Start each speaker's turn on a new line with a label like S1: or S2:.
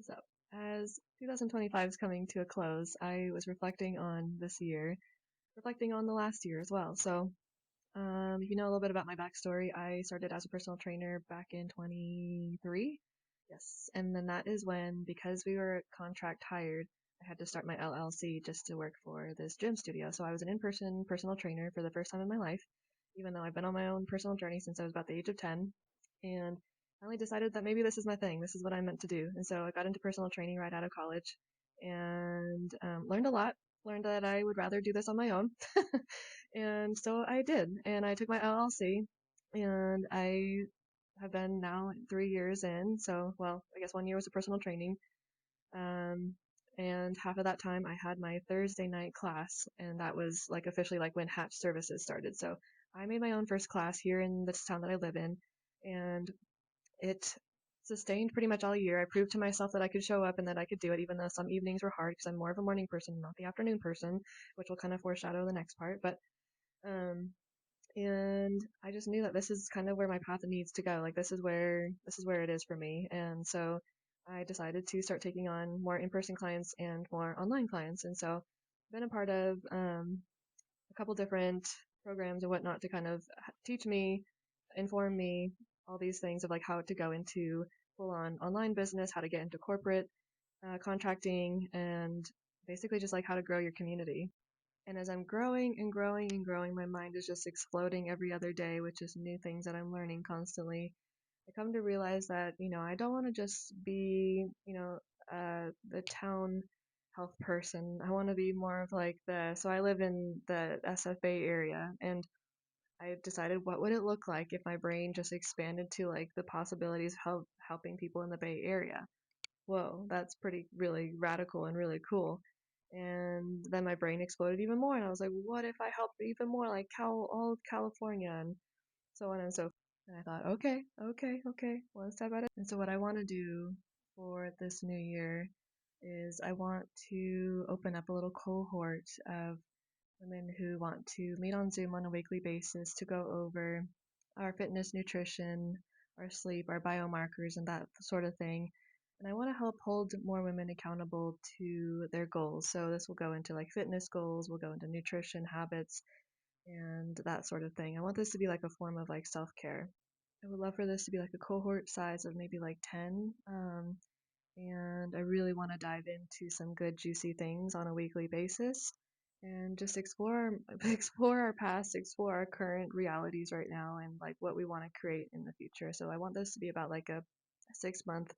S1: So, as 2025 is coming to a close, I was reflecting on this year, reflecting on the last year as well. So, if you know a little bit about my backstory, I started as a personal trainer back in 23. Yes. And then that is when, because we were contract hired, I had to start my LLC just to work for this gym studio. So I was an in-person personal trainer for the first time in my life, even though I've been on my own personal journey since I was about the age of 10. And I finally decided that maybe this is my thing. This is what I'm meant to do. And so I got into personal training right out of college and learned a lot. Learned that I would rather do this on my own. And so I did. And I took my LLC and I have been now 3 years in. So, well, I guess 1 year was a personal training. Um, and half of that time I had my Thursday night class, and that was like officially like when Hatch services started. So I made my own first class here in this town that I live in, and it sustained pretty much all year. I proved to myself that I could show up and that I could do it, even though some evenings were hard because I'm more of a morning person, not the afternoon person, which will kind of foreshadow the next part. But um, and I just knew that this is kind of where my path needs to go. Like this is where it is for me. And so I decided to start taking on more in-person clients and more online clients. And so I've been a part of a couple different programs and whatnot to kind of teach me, inform me, all these things of like how to go into full-on online business, how to get into corporate contracting, and basically just like how to grow your community. And as I'm growing and growing and growing, my mind is just exploding every other day, which is new things that I'm learning constantly. I come to realize that, I don't want to just be, the town health person. I want to be more of like so I live in the SF Bay area, and I decided what would it look like if my brain just expanded to like the possibilities of helping people in the Bay Area. Whoa, that's pretty really radical and really cool. And then my brain exploded even more, and I was like, what if I helped even more, like all of California and so on and so forth. And I thought, okay, okay, okay, one step at a. And so what I want to do for this new year is I want to open up a little cohort of women who want to meet on Zoom on a weekly basis to go over our fitness, nutrition, our sleep, our biomarkers, and that sort of thing. And I want to help hold more women accountable to their goals. So this will go into like fitness goals, will go into nutrition habits, and that sort of thing. I want this to be like a form of like self care. I would love for this to be like a cohort size of maybe like 10. And I really want to dive into some good juicy things on a weekly basis and just explore explore our past, explore our current realities right now and like what we want to create in the future. So I want this to be about like a 6 month